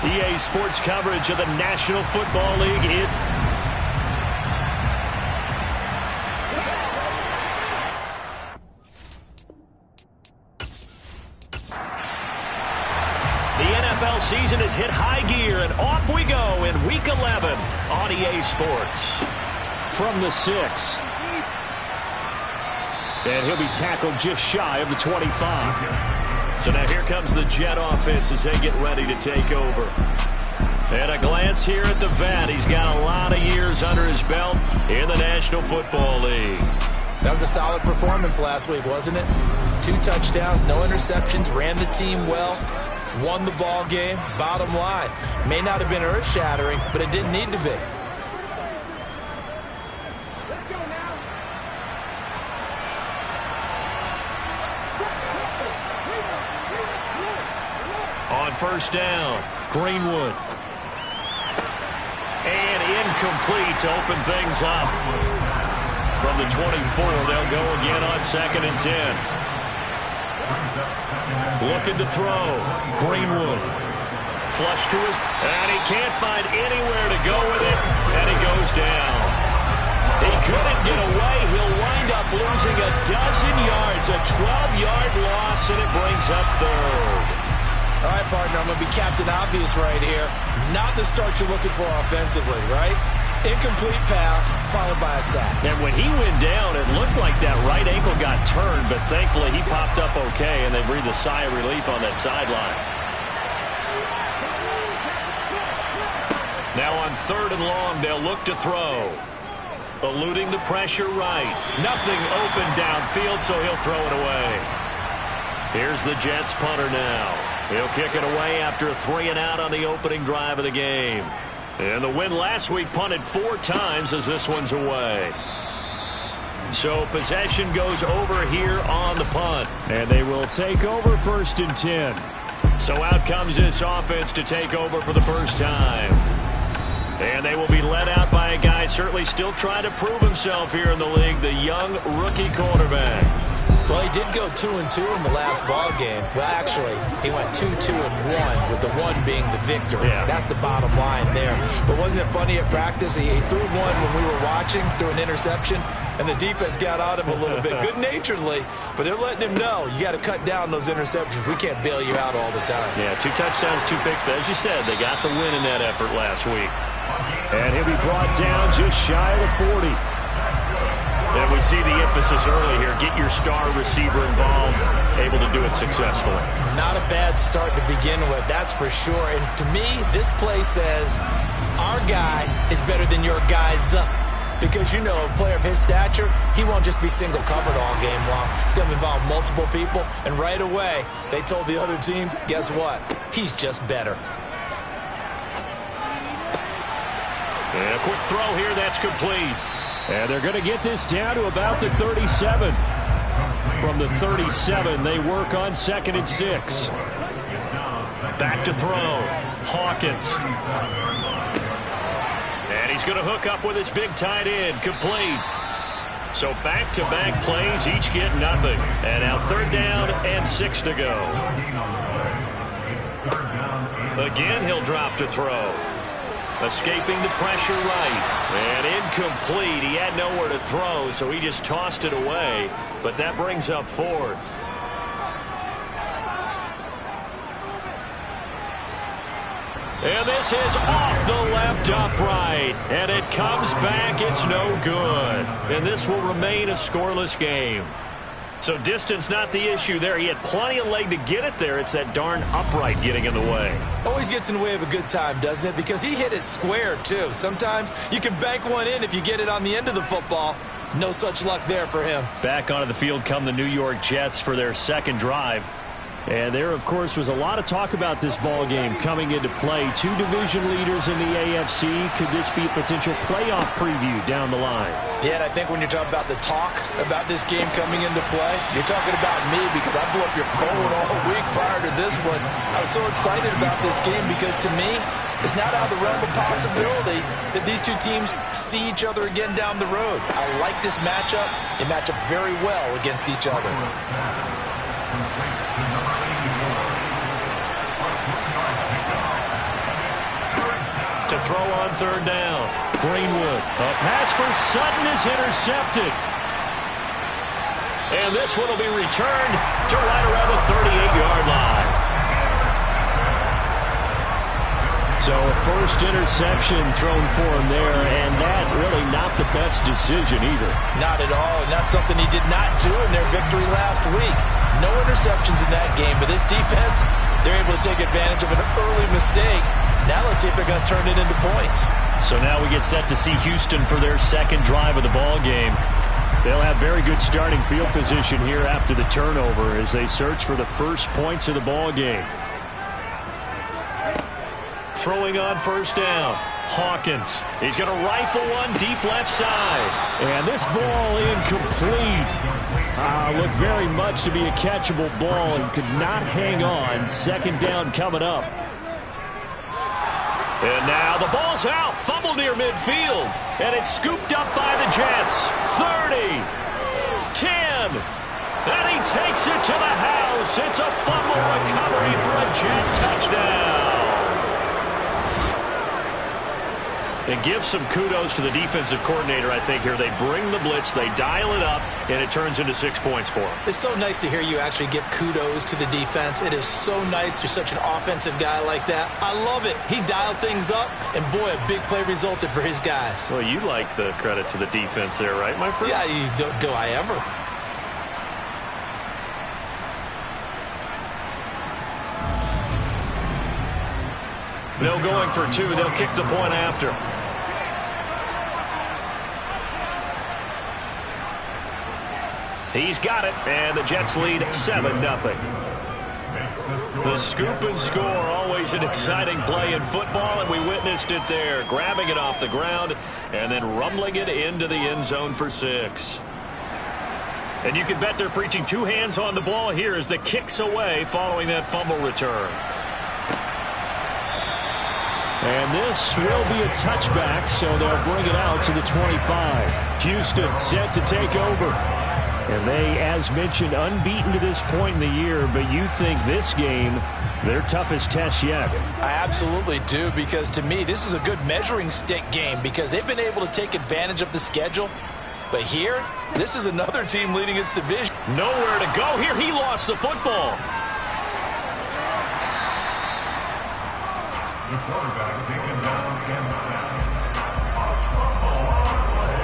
EA Sports coverage of the National Football League. The NFL season has hit high gear, and off we go in Week 11 on EA Sports. From the 6. And he'll be tackled just shy of the 25. So now here comes the Jet offense as they get ready to take over. And a glance here at the vet. He's got a lot of years under his belt in the National Football League. That was a solid performance last week, wasn't it? 2 touchdowns, no interceptions, ran the team well, won the ball game. Bottom line, may not have been earth-shattering, but it didn't need to be. On first down, Greenwood. And incomplete to open things up. From the 24, they'll go again on 2nd and 10. Looking to throw. Greenwood. Flush to his... And he can't find anywhere to go with it. And he goes down. He couldn't get away. He'll wind up losing a dozen yards. A 12-yard loss, and it brings up 3rd. All right, partner, I'm going to be Captain Obvious right here. Not the start you're looking for offensively, right? Incomplete pass, followed by a sack. And when he went down, it looked like that right ankle got turned, but thankfully he popped up okay, and they breathed a sigh of relief on that sideline. Now on 3rd and long, they'll look to throw. Eluding the pressure right. Nothing open downfield, so he'll throw it away. Here's the Jets punter now. He'll kick it away after a 3-and-out on the opening drive of the game. And the win last week punted 4 times as this one's away. So possession goes over here on the punt. And they will take over 1st and 10. So out comes this offense to take over for the first time. And they will be led out by a guy certainly still trying to prove himself here in the league, the young rookie quarterback. Well, he did go 2-2 in the last ball game. Well, actually, he went 2-2-1, with the 1 being the victor. Yeah. That's the bottom line there. But wasn't it funny at practice? He threw one when we were watching, threw an interception, and the defense got on him a little bit, good-naturedly. But they're letting him know, you got to cut down those interceptions. We can't bail you out all the time. Yeah, 2 touchdowns, 2 picks. But as you said, they got the win in that effort last week. And he'll be brought down just shy of the 40. And we see the emphasis early here. Get your star receiver involved, able to do it successfully. Not a bad start to begin with, that's for sure. And to me, this play says our guy is better than your guy's up. Because, you know, a player of his stature, he won't just be single covered all game long. It's going to involve multiple people. And right away, they told the other team, guess what? He's just better. And a quick throw here, that's complete. And they're going to get this down to about the 37. From the 37, they work on 2nd and 6. Back to throw. Hawkins. And he's going to hook up with his big tight end. Complete. So back-to-back plays, each get nothing. And now 3rd down and 6 to go. Again, he'll drop to throw. Escaping the pressure right. And incomplete. He had nowhere to throw, so he just tossed it away. But that brings up 4th. And this is off the left upright. And it comes back. It's no good. And this will remain a scoreless game. So distance not the issue there. He had plenty of leg to get it there. It's that darn upright getting in the way. Always gets in the way of a good time, doesn't it? Because he hit it square, too. Sometimes you can bank one in if you get it on the end of the football. No such luck there for him. Back onto the field come the New York Jets for their 2nd drive. And there, of course, was a lot of talk about this ball game coming into play. 2 division leaders in the AFC. Could this be a potential playoff preview down the line? Yeah, and I think when you're talking about the talk about this game coming into play, you're talking about me because I blew up your phone all week prior to this one. I was so excited about this game because, to me, it's not out of the realm of possibility that these 2 teams see each other again down the road. I like this matchup. They match up very well against each other. to throw on third down. Greenwood. A pass for Sutton is intercepted. And this one will be returned to right around the 38-yard line. So a first interception thrown for him there, and that really not the best decision either. Not at all, and that's something he did not do in their victory last week. No interceptions in that game, but this defense, they're able to take advantage of an early mistake. Now let's see if they're going to turn it into points. So now we get set to see Houston for their second drive of the ball game. They'll have very good starting field position here after the turnover as they search for the first points of the ball game. Throwing on first down. Hawkins. He's going to rifle one deep left side. And this ball incomplete. Looked very much to be a catchable ball and could not hang on. Second down coming up. And now the ball's out. Fumble near midfield. And it's scooped up by the Jets. 30. 10. And he takes it to the house. It's a fumble recovery for a Jet touchdown. And give some kudos to the defensive coordinator, I think, here. They bring the blitz, they dial it up, and it turns into 6 points for them. It's so nice to hear you actually give kudos to the defense. It is so nice. You're such an offensive guy like that. I love it. He dialed things up, and boy, a big play resulted for his guys. Well, you like the credit to the defense there, right, my friend? Yeah, do I ever? They'll going for two. They'll kick the point after. He's got it, and the Jets lead 7-0. The scoop and score, always an exciting play in football, and we witnessed it there, grabbing it off the ground and then rumbling it into the end zone for 6. And you can bet they're preaching two hands on the ball here as the kick's away following that fumble return. And this will be a touchback, so they'll bring it out to the 25. Houston set to take over. And they, as mentioned, unbeaten to this point in the year, but you think this game, their toughest test yet? I absolutely do, because to me, this is a good measuring stick game because they've been able to take advantage of the schedule. But here, this is another team leading its division. Nowhere to go here. He lost the football. The quarterback taken down and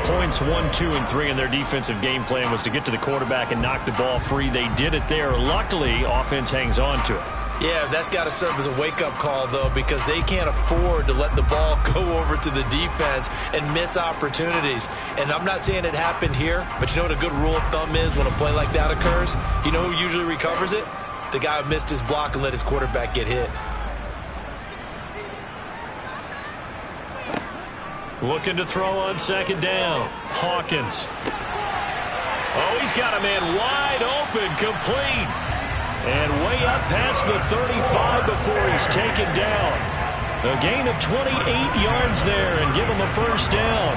Points 1, 2, and 3 in their defensive game plan was to get to the quarterback and knock the ball free. They did it there. Luckily, offense hangs on to it. Yeah, that's got to serve as a wake-up call, though, because they can't afford to let the ball go over to the defense and miss opportunities. And I'm not saying it happened here, but you know what a good rule of thumb is when a play like that occurs? You know who usually recovers it? The guy who missed his block and let his quarterback get hit. Looking to throw on second down. Hawkins. Oh, he's got a man wide open, complete. And way up past the 35 before he's taken down. A gain of 28 yards there and give him a first down.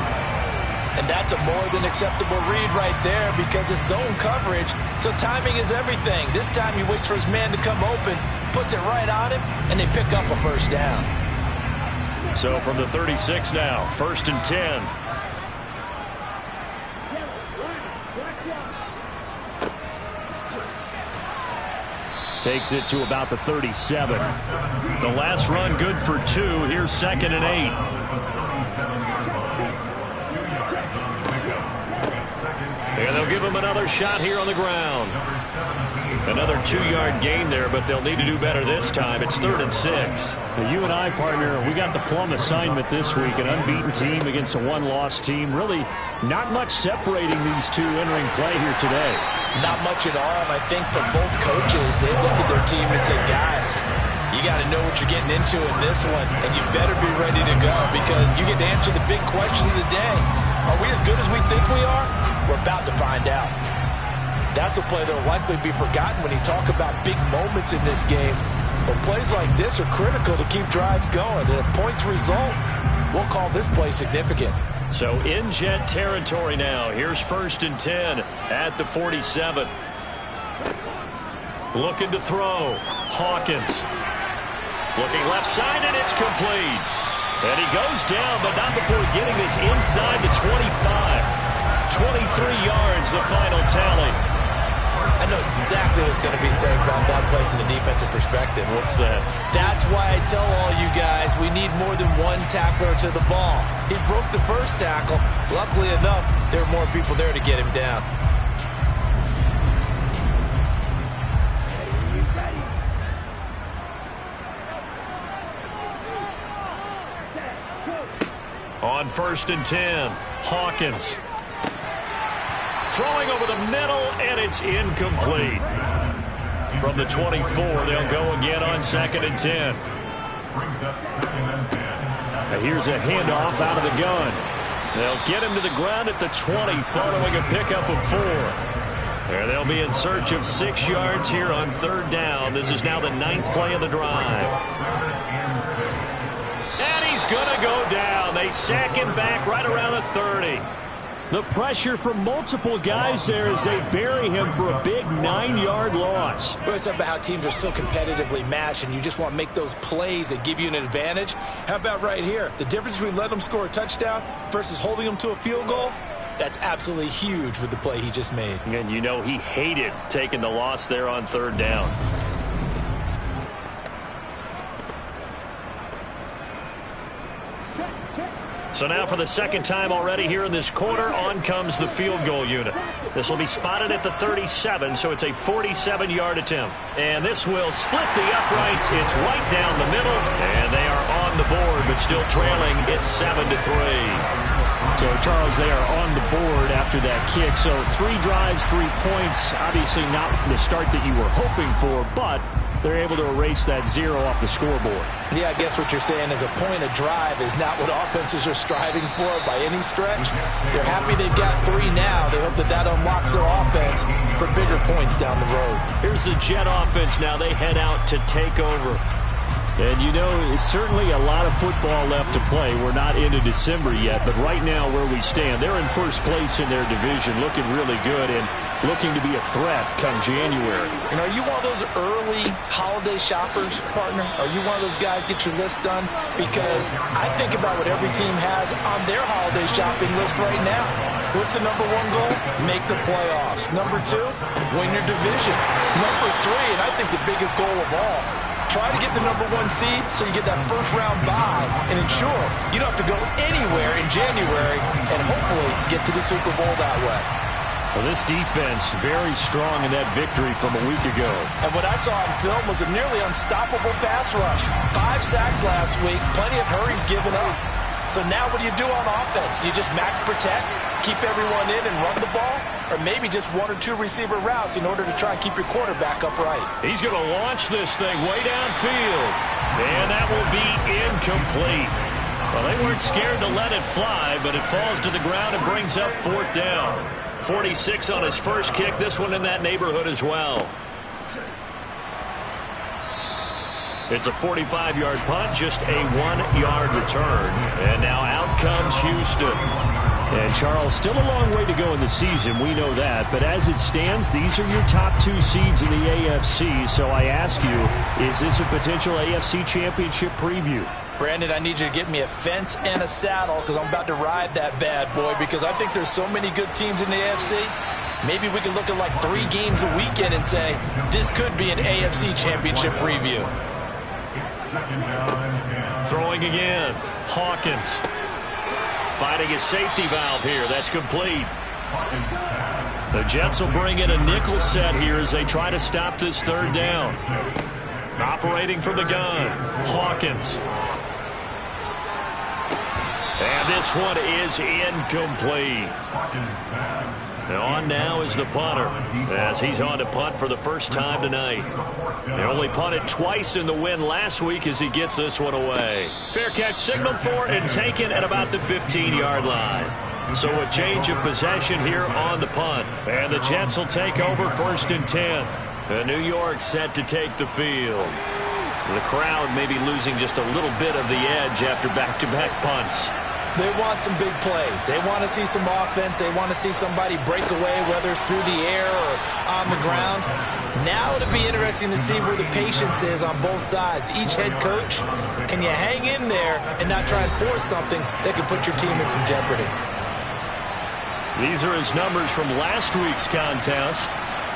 And that's a more than acceptable read right there because it's zone coverage, so timing is everything. This time he waits for his man to come open, puts it right on him, and they pick up a first down. So from the 36 now, 1st and 10. Takes it to about the 37. The last run good for 2. Here's 2nd and 8. And they'll give him another shot here on the ground. Another 2-yard gain there, but they'll need to do better this time. It's 3rd and 6. Well, you and I, partner, we got the plum assignment this week. An unbeaten team against a one-loss team. Really not much separating these two entering play here today. Not much at all. And I think for both coaches, they look at their team and say, guys, you got to know what you're getting into in this one, and you better be ready to go because you get to answer the big question of the day. Are we as good as we think we are? We're about to find out. That's a play that will likely be forgotten when you talk about big moments in this game. But plays like this are critical to keep drives going. And if points result, we'll call this play significant. So in Jet territory now. Here's 1st and 10 at the 47. Looking to throw. Hawkins. Looking left side, and it's complete. And he goes down, but not before getting this inside the 25. 23 yards, the final tally. I know exactly what's going to be said about that play from the defensive perspective. What's that? That's why I tell all you guys we need more than one tackler to the ball. He broke the first tackle. Luckily enough, there were more people there to get him down. On 1st and 10, Hawkins. Throwing over the middle, and it's incomplete. From the 24, they'll go again on 2nd and 10. Now here's a handoff out of the gun. They'll get him to the ground at the 20 following a pickup of 4. And they'll be in search of 6 yards here on 3rd down. This is now the 9th play of the drive. And he's going to go down. They sack him back right around the 30. The pressure from multiple guys there as they bury him for a big 9-yard loss. Well, it's about how teams are so competitively matched, and you just want to make those plays that give you an advantage. How about right here? The difference between letting them score a touchdown versus holding them to a field goal, that's absolutely huge with the play he just made. And you know he hated taking the loss there on 3rd down. So now for the second time already here in this quarter, on comes the field goal unit. This will be spotted at the 37, so it's a 47-yard attempt. And this will split the uprights. It's right down the middle, and they are on the board, but still trailing. It's 7-3. So, Charles, they are on the board after that kick. So 3 drives, 3 points. Obviously not the start that you were hoping for, but they're able to erase that 0 off the scoreboard. Yeah, I guess what you're saying is a point of drive is not what offenses are striving for by any stretch. They're happy they've got 3 now. They hope that that unlocks their offense for bigger points down the road. Here's the Jet offense now. They head out to take over. And, you know, it's certainly a lot of football left to play. We're not into December yet, but right now where we stand, they're in first place in their division, looking really good and looking to be a threat come January. And are you one of those early holiday shoppers, partner? Are you one of those guys get your list done? Because I think about what every team has on their holiday shopping list right now. What's the number 1 goal? Make the playoffs. Number 2, win your division. Number 3, and I think the biggest goal of all, try to get the number 1 seed so you get that first-round bye and ensure you don't have to go anywhere in January and hopefully get to the Super Bowl that way. Well, this defense very strong in that victory from a week ago. And what I saw on film was a nearly unstoppable pass rush. 5 sacks last week, plenty of hurries given up. So now what do you do on offense? You just max protect, keep everyone in and run the ball? Or maybe just 1 or 2 receiver routes in order to try and keep your quarterback upright? He's going to launch this thing way downfield. And that will be incomplete. Well, they weren't scared to let it fly, but it falls to the ground and brings up 4th down. 46 on his first kick. This one in that neighborhood as well. It's a 45-yard punt, just a 1-yard return. And now out comes Houston. And, Charles, still a long way to go in the season. We know that. But as it stands, these are your top 2 seeds in the AFC. So I ask you, is this a potential AFC championship preview? Brandon, I need you to get me a fence and a saddle because I'm about to ride that bad boy because I think there's so many good teams in the AFC. Maybe we could look at like 3 games a weekend and say, this could be an AFC championship preview. Throwing again, Hawkins. Finding his safety valve here. That's complete. The Jets will bring in a nickel set here as they try to stop this 3rd down. Operating from the gun, Hawkins. And this one is incomplete. And on now is the punter, as he's on to punt for the first time tonight. They only punted twice in the win last week as he gets this one away. Fair catch signaled for and taken at about the 15-yard line. So a change of possession here on the punt. And the Jets will take over 1st and 10. And New York set to take the field. The crowd may be losing just a little bit of the edge after back-to-back punts. They want some big plays. They want to see some offense. They want to see somebody break away, whether it's through the air or on the ground. Now it'll be interesting to see where the patience is on both sides. Each head coach, can you hang in there and not try and force something that could put your team in some jeopardy? These are his numbers from last week's contest.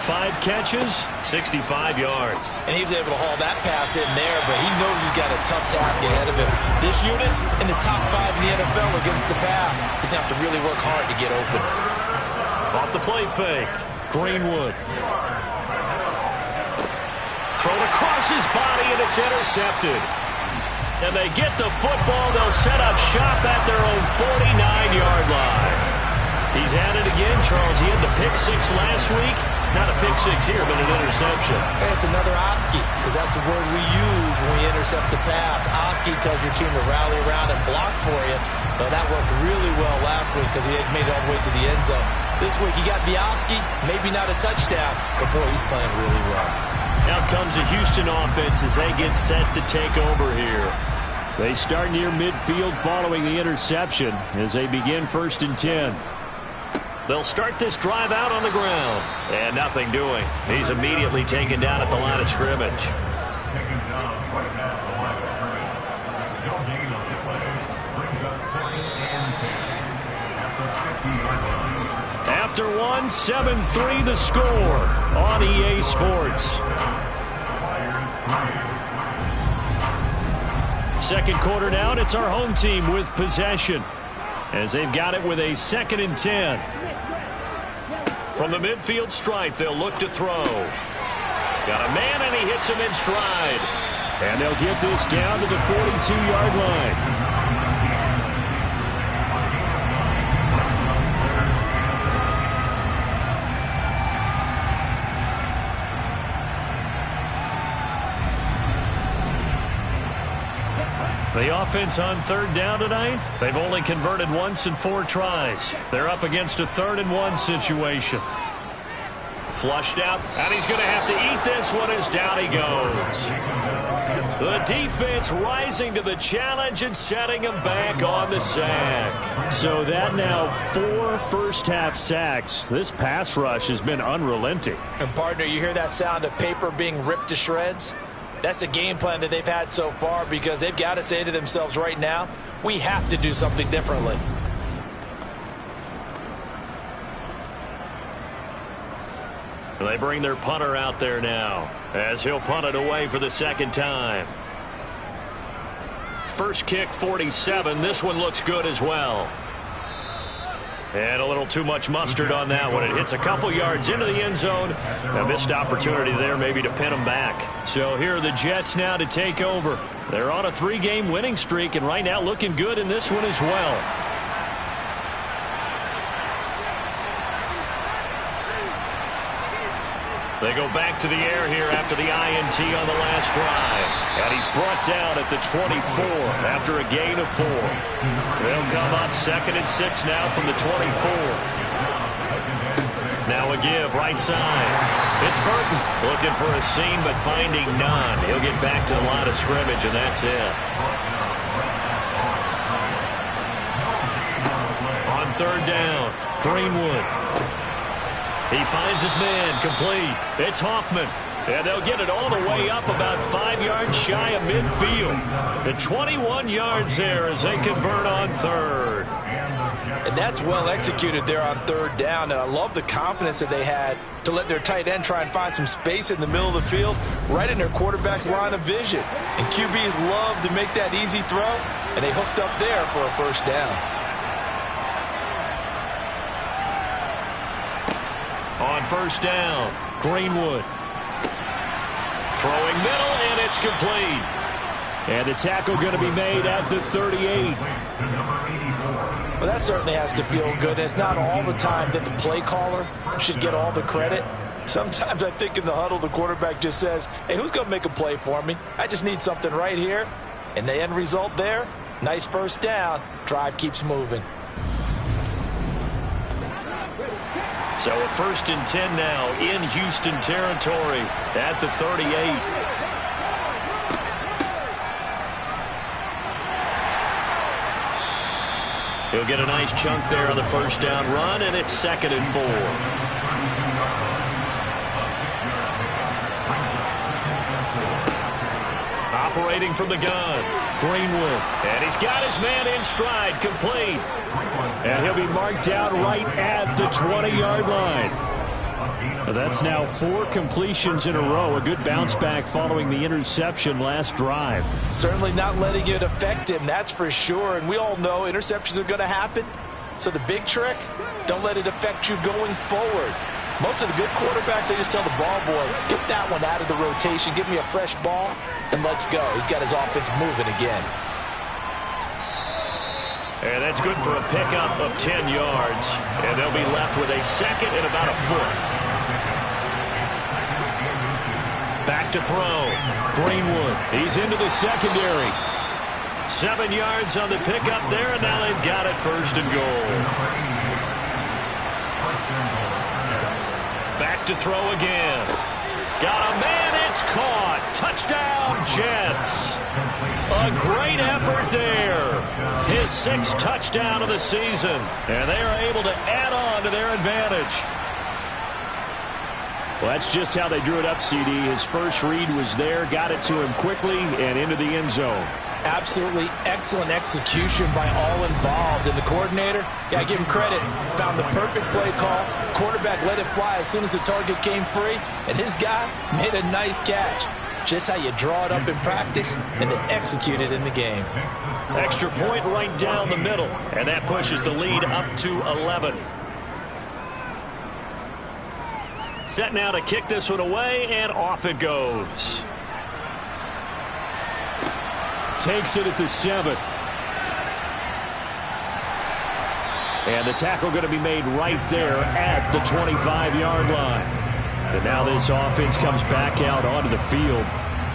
5 catches, 65 yards. And he was able to haul that pass in there, but he knows he's got a tough task ahead of him. This unit in the top 5 in the NFL against the pass. He's going to have to really work hard to get open. Off the play fake, Greenwood. Thrown across his body, and it's intercepted. And they get the football. They'll set up shop at their own 49-yard line. He's at it again, Charles. He had the pick 6 last week. Not a pick 6 here, but an interception. Hey, it's another Oski, because that's the word we use when we intercept the pass. Oski tells your team to rally around and block for you. But that worked really well last week because he had made it all the way to the end zone. This week he got the Oski, maybe not a touchdown, but boy, he's playing really well. Now comes the Houston offense as they get set to take over here. They start near midfield following the interception as they begin 1st and 10. They'll start this drive out on the ground. And nothing doing. He's immediately taken down at the line of scrimmage. Taken down right at the line of scrimmage. No gain on the play. Brings up 2nd and 10. After 50 yards. After 1, 7-3 the score on EA Sports. Second quarter now, and it's our home team with possession as they've got it with a 2nd and 10. From the midfield stripe, they'll look to throw. Got a man, and he hits him in stride. And they'll get this down to the 42-yard line. The offense on 3rd down tonight, they've only converted once in 4 tries. They're up against a 3rd and 1 situation. Flushed out, and he's going to have to eat this one as down he goes. The defense rising to the challenge and setting him back on the sack. So that now 4 first-half sacks. This pass rush has been unrelenting. And, partner, you hear that sound of paper being ripped to shreds? That's the game plan that they've had so far because they've got to say to themselves right now, we have to do something differently. They bring their punter out there now as he'll punt it away for the 2nd time. First kick, 47. This one looks good as well. And a little too much mustard on that one. It hits a couple yards into the end zone. A missed opportunity there maybe to pin them back. So here are the Jets now to take over. They're on a 3-game winning streak and right now looking good in this one as well. They go back to the air here after the INT on the last drive. And he's brought down at the 24 after a gain of 4. They'll come up 2nd and 6 now from the 24. Now a give right side. It's Burton looking for a seam but finding none. He'll get back to the line of scrimmage and that's it. On 3rd down, Greenwood. He finds his man, complete. It's Hoffman. And they'll get it all the way up about 5 yards shy of midfield. The 21 yards there as they convert on 3rd. And that's well executed there on 3rd down. And I love the confidence that they had to let their tight end try and find some space in the middle of the field, right in their quarterback's line of vision. And QBs love to make that easy throw, and they hooked up there for a 1st down. On 1st down, Greenwood. Throwing middle, and it's complete. And the tackle going to be made at the 38. Well, that certainly has to feel good. It's not all the time that the play caller should get all the credit. Sometimes I think in the huddle, the quarterback just says, hey, who's going to make a play for me? I just need something right here. And the end result there, nice 1st down. Drive keeps moving. So a 1st and 10 now in Houston territory at the 38. He'll get a nice chunk there on the first down run, and it's 2nd and 4. Operating from the gun, Greenwood. And he's got his man in stride, complete. And he'll be marked down right at the 20-yard line. That's now 4 completions in a row. A good bounce back following the interception last drive. Certainly not letting it affect him, that's for sure. And we all know interceptions are going to happen. So the big trick, don't let it affect you going forward. Most of the good quarterbacks, they just tell the ball boy, get that one out of the rotation, give me a fresh ball, and let's go. He's got his offense moving again. And that's good for a pickup of 10 yards. And they'll be left with a 2nd and about a foot. Back to throw. Greenwood. He's into the secondary. 7 yards on the pickup there, and now they've got it 1st and goal. Back to throw again. Got a man, it's caught. Touchdown, Jets. A great effort there. His 6th touchdown of the season. And they are able to add on to their advantage. Well, that's just how they drew it up, CD. His first read was there, got it to him quickly, and into the end zone. Absolutely excellent execution by all involved. And the coordinator, got to give him credit, found the perfect play call. Quarterback let it fly as soon as the target came free, and his guy made a nice catch. Just how you draw it up in practice and then execute it in the game. Extra point right down the middle, and that pushes the lead up to 11. Set now to kick this one away, and off it goes. Takes it at the 7. And the tackle going to be made right there at the 25-yard line. And now this offense comes back out onto the field.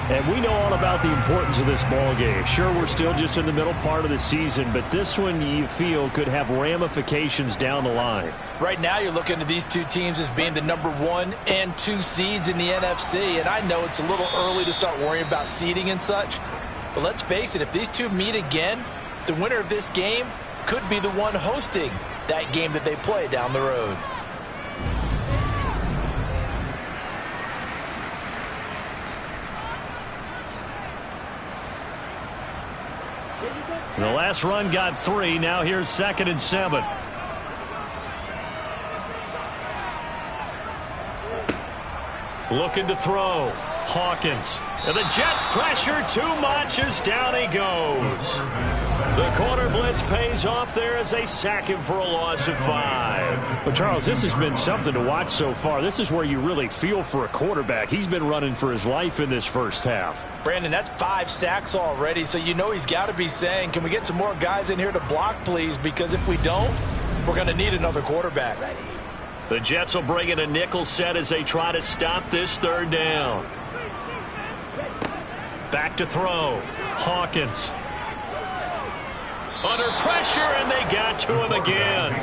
And we know all about the importance of this ball game. Sure, we're still just in the middle part of the season, but this one you feel could have ramifications down the line. Right now you're looking at these two teams as being the number 1 and 2 seeds in the NFC. And I know it's a little early to start worrying about seeding and such. But let's face it, if these two meet again, the winner of this game could be the one hosting that game that they play down the road. The last run got 3. Now here's 2nd and 7. Looking to throw. Hawkins. And the Jets pressure too much as down he goes. The corner blitz pays off there as they sack him for a loss of 5. Well, Charles, this has been something to watch so far. This is where you really feel for a quarterback. He's been running for his life in this first half. Brandon, that's 5 sacks already, so you know he's got to be saying, can we get some more guys in here to block, please? Because if we don't, we're going to need another quarterback. The Jets will bring in a nickel set as they try to stop this 3rd down. Back to throw. Hawkins. Under pressure, and they got to him again.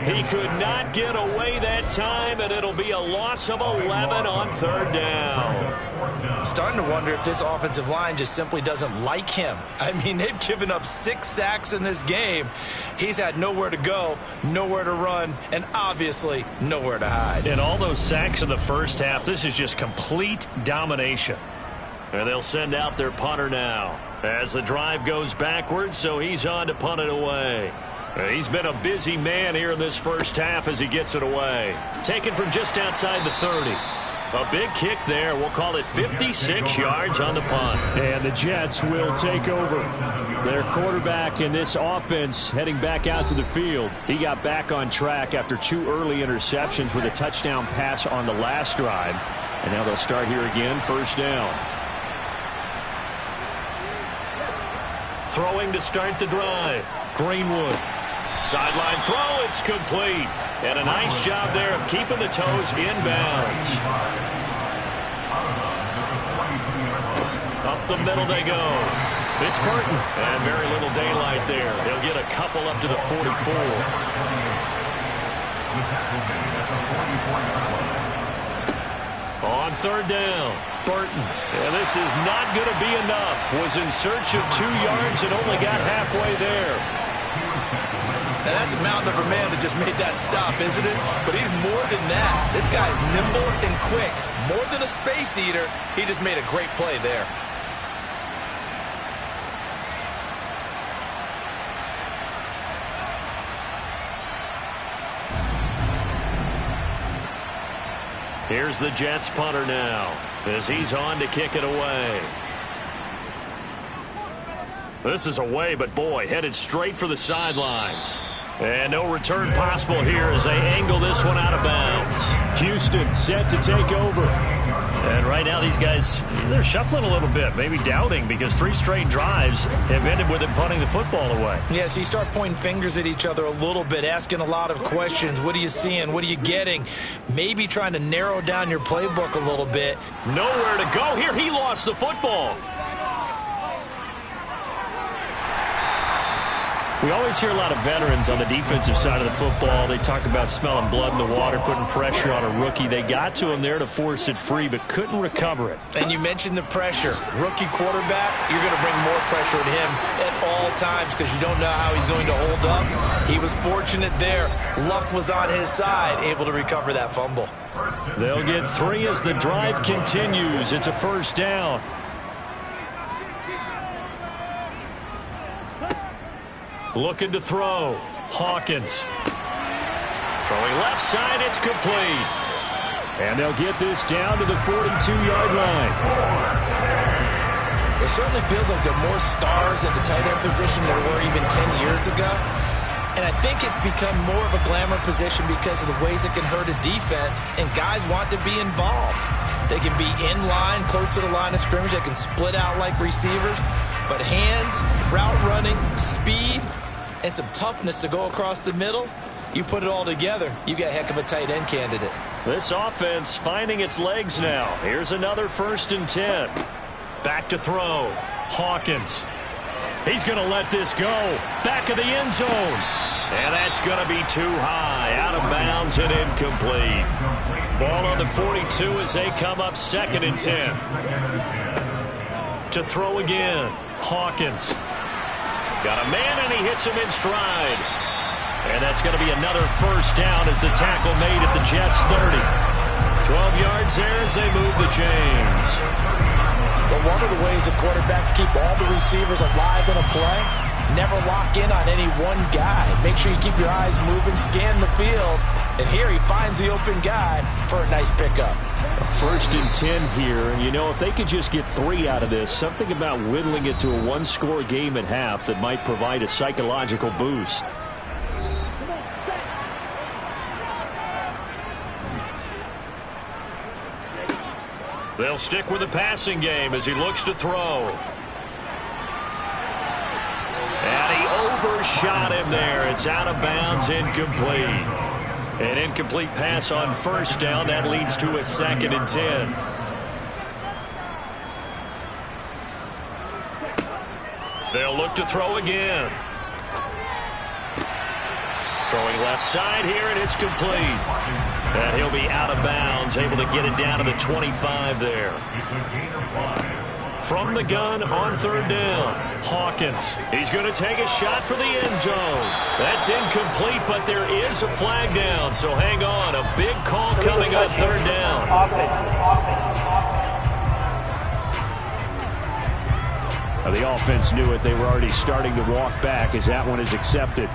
He could not get away that time, and it'll be a loss of 11 on 3rd down. Starting to wonder if this offensive line just simply doesn't like him. I mean, they've given up 6 sacks in this game. He's had nowhere to go, nowhere to run, and obviously nowhere to hide. And all those sacks in the first half, this is just complete domination. And they'll send out their punter now as the drive goes backwards, so he's on to punt it away. He's been a busy man here in this first half as he gets it away. Taken from just outside the 30. A big kick there. We'll call it 56 yards on the punt. And the Jets will take over. Their quarterback in this offense heading back out to the field. He got back on track after 2 early interceptions with a touchdown pass on the last drive. And now they'll start here again, 1st down. Throwing to start the drive. Greenwood. Sideline throw, it's complete. And a nice job there of keeping the toes inbounds. Up the middle they go. It's Burton. And very little daylight there. He'll get a couple up to the 44. On 3rd down, Burton. And this is not going to be enough. Was in search of 2 yards and only got halfway there. Now, that's a mountain of a man that just made that stop, isn't it? But he's more than that. This guy's nimble and quick. More than a space eater, he just made a great play there. Here's the Jets punter now as he's on to kick it away. This is away, but boy, headed straight for the sidelines. And no return possible here as they angle this one out of bounds. Houston set to take over. And right now these guys, they're shuffling a little bit, maybe doubting, because 3 straight drives have ended with them punting the football away. Yeah, so you start pointing fingers at each other a little bit, asking a lot of questions. What are you seeing? What are you getting? Maybe trying to narrow down your playbook a little bit. Nowhere to go here. He lost the football. We always hear a lot of veterans on the defensive side of the football. They talk about smelling blood in the water, putting pressure on a rookie. They got to him there to force it free, but couldn't recover it. And you mentioned the pressure. Rookie quarterback, you're going to bring more pressure at him at all times because you don't know how he's going to hold up. He was fortunate there. Luck was on his side, able to recover that fumble. They'll get 3 as the drive continues. It's a first down. Looking to throw. Hawkins. Throwing left side, it's complete. And they'll get this down to the 42-yard line. It certainly feels like there are more stars at the tight end position than there were even 10 years ago. And I think it's become more of a glamour position because of the ways it can hurt a defense, and guys want to be involved. They can be in line, close to the line of scrimmage. They can split out like receivers. But hands, route running, speed, and some toughness to go across the middle, you put it all together, you got a heck of a tight end candidate. This offense finding its legs now. Here's another 1st and 10. Back to throw. Hawkins. He's going to let this go. Back of the end zone. And that's going to be too high. Out of bounds and incomplete. Ball on the 42 as they come up 2nd and 10. To throw again. Hawkins. Got a man, and he hits him in stride. And that's going to be another first down as the tackle made at the Jets' 30. 12 yards there as they move the chains. Well, one of the ways the quarterbacks keep all the receivers alive in a play, never lock in on any one guy. Make sure you keep your eyes moving, scan the field. And here he finds the open guy for a nice pickup. A 1st and 10 here, and you know, if they could just get 3 out of this, something about whittling it to a 1-score game at half that might provide a psychological boost. They'll stick with the passing game as he looks to throw. And he overshot him there. It's out of bounds, incomplete. An incomplete pass on 1st down. That leads to a 2nd and 10. They'll look to throw again. Throwing left side here, and it's complete. And he'll be out of bounds, able to get it down to the 25 there. From the gun on 3rd down. Hawkins. He's going to take a shot for the end zone. That's incomplete, but there is a flag down, so hang on. A big call coming on 3rd down. Now, the offense knew it. They were already starting to walk back as that one is accepted.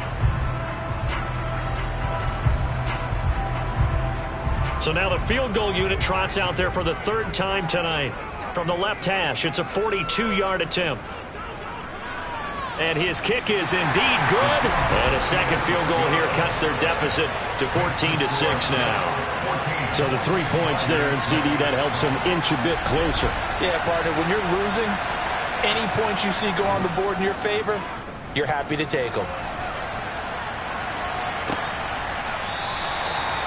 So now the field goal unit trots out there for the 3rd time tonight. From the left hash, it's a 42-yard attempt. And his kick is indeed good. And a 2nd field goal here cuts their deficit to 14-6 now. So the 3 points there, and CD, that helps them inch a bit closer. Yeah, partner, when you're losing, any points you see go on the board in your favor, you're happy to take them.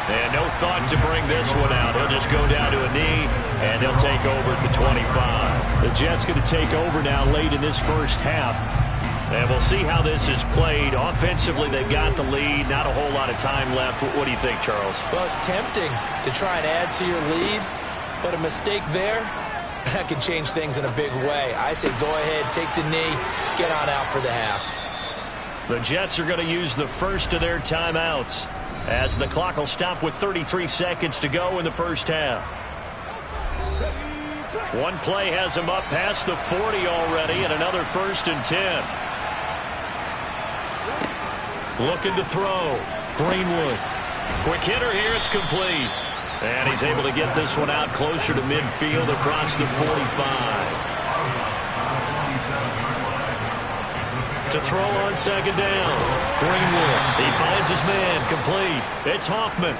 And no thought to bring this one out. He'll just go down to a knee, and he'll take over at the 25. The Jets going to take over now late in this first half. And we'll see how this is played. Offensively, they've got the lead. Not a whole lot of time left. What do you think, Charles? Well, it's tempting to try and add to your lead, but a mistake there, that can change things in a big way. I say go ahead, take the knee, get on out for the half. The Jets are going to use the first of their timeouts as the clock will stop with 33 seconds to go in the first half. One play has him up past the 40 already, and another 1st and 10. Looking to throw. Greenwood. Quick hitter here. It's complete. And he's able to get this one out closer to midfield across the 45. To throw on 2nd down. Greenwood. He finds his man. Complete. It's Hoffman.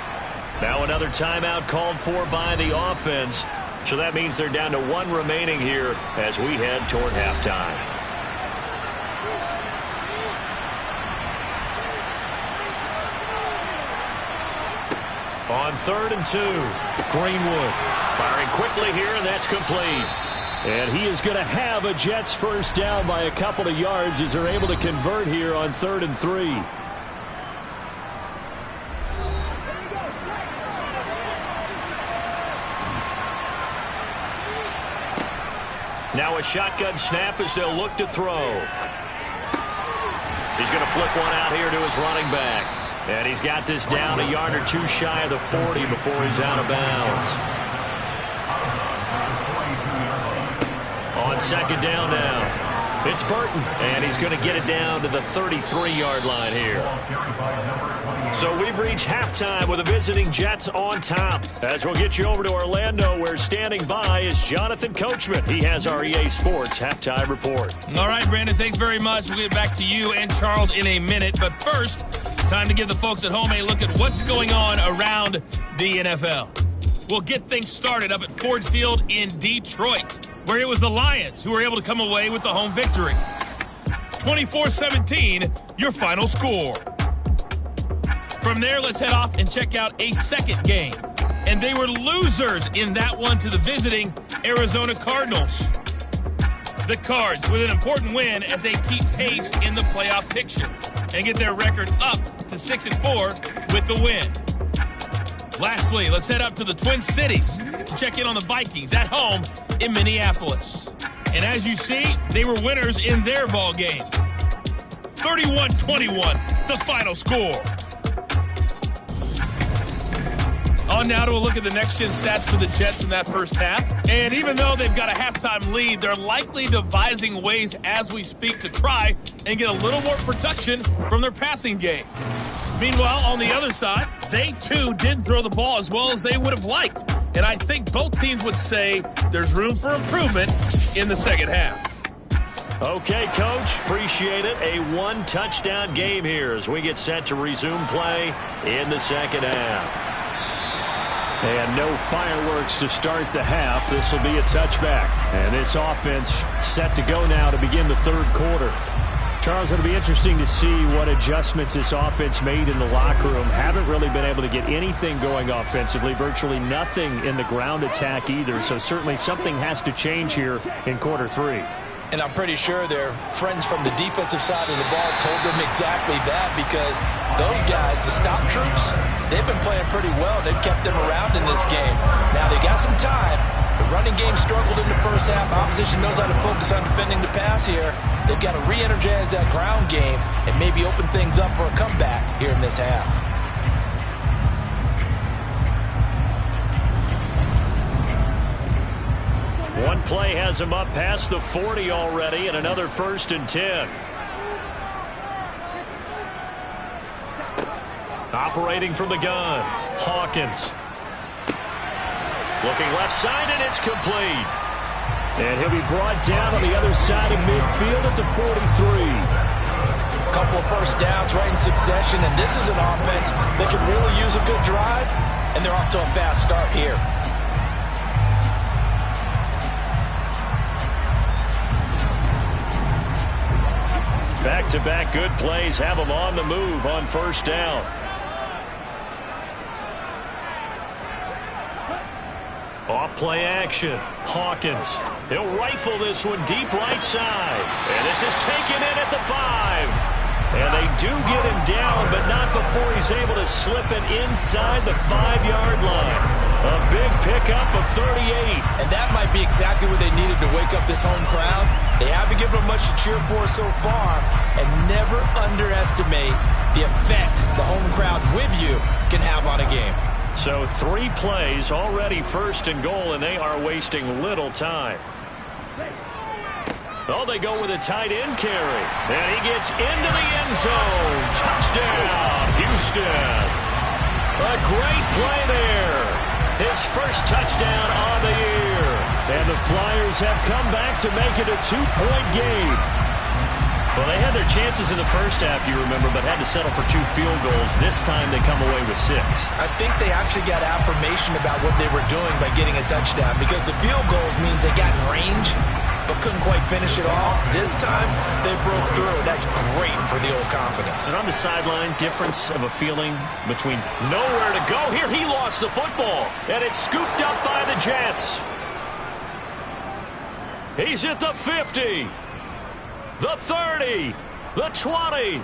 Now another timeout called for by the offense. So that means they're down to 1 remaining here as we head toward halftime. On 3rd and 2. Greenwood. Firing quickly here, and that's complete. And he is going to have a Jets first down by a couple of yards as they're able to convert here on 3rd and 3. Now a shotgun snap as they'll look to throw. He's going to flip one out here to his running back. And he's got this down a yard or 2 shy of the 40 before he's out of bounds. On 2nd down now, it's Burton, and he's going to get it down to the 33-yard line here. So we've reached halftime with the visiting Jets on top. As we'll get you over to Orlando, where standing by is Jonathan Coachman. He has our EA Sports halftime report. All right, Brandon, thanks very much. We'll get back to you and Charles in a minute. But first, time to give the folks at home a look at what's going on around the NFL. We'll get things started up at Ford Field in Detroit, where it was the Lions who were able to come away with the home victory. 24-17, your final score. From there, let's head off and check out a second game. And they were losers in that one to the visiting Arizona Cardinals. The Cards with an important win as they keep pace in the playoff picture and get their record up to 6-4 with the win. Lastly, let's head up to the Twin Cities to check in on the Vikings at home in Minneapolis. And as you see, they were winners in their ball game. 31-21, the final score. On now to a look at the next-gen stats for the Jets in that first half. And even though they've got a halftime lead, they're likely devising ways as we speak to try and get a little more production from their passing game. Meanwhile, on the other side, they too didn't throw the ball as well as they would have liked. And I think both teams would say there's room for improvement in the second half. Okay, Coach, appreciate it. A 1-touchdown game here as we get set to resume play in the second half. And no fireworks to start the half. This will be a touchback. And this offense set to go now to begin the 3rd quarter. Charles, it'll be interesting to see what adjustments this offense made in the locker room. Haven't really been able to get anything going offensively. Virtually nothing in the ground attack either. So certainly something has to change here in quarter 3. And I'm pretty sure their friends from the defensive side of the ball told them exactly that, because those guys, the stop troops, they've been playing pretty well. They've kept them around in this game. Now, they got some time. The running game struggled in the first half. Opposition knows how to focus on defending the pass here. They've got to re-energize that ground game and maybe open things up for a comeback here in this half. One play has him up past the 40 already, and another 1st and 10. Operating from the gun, Hawkins. Looking left side, and it's complete. And he'll be brought down on the other side of midfield at the 43. A couple of first downs right in succession, and this is an offense that can really use a good drive, and they're off to a fast start here. Back-to-back good plays have them on the move on first down. Off play action. Hawkins. He'll rifle this one deep right side. And this is taken in at the 5. And they do get him down, but not before he's able to slip it inside the 5-yard line. A big pickup of 38. And that might be exactly what they needed to wake up this home crowd. They haven't given them much to cheer for so far, and never underestimate underestimate the effect the home crowd with you can have on a game. So 3 plays already, 1st and goal, and they are wasting little time. Oh, they go with a tight end carry. And he gets into the end zone. Touchdown, Houston. A great play there. His first touchdown on the year. And the Flyers have come back to make it a 2-point game. Well, they had their chances in the first half, you remember, but had to settle for 2 field goals. This time they come away with 6. I think they actually got affirmation about what they were doing by getting a touchdown, because the field goals means they got in range but couldn't quite finish it all. This time they broke through. That's great for the old confidence. And on the sideline, difference of a feeling between nowhere to go. Here he lost the football, and it's scooped up by the Jets. He's at the 50. The 30, the 20.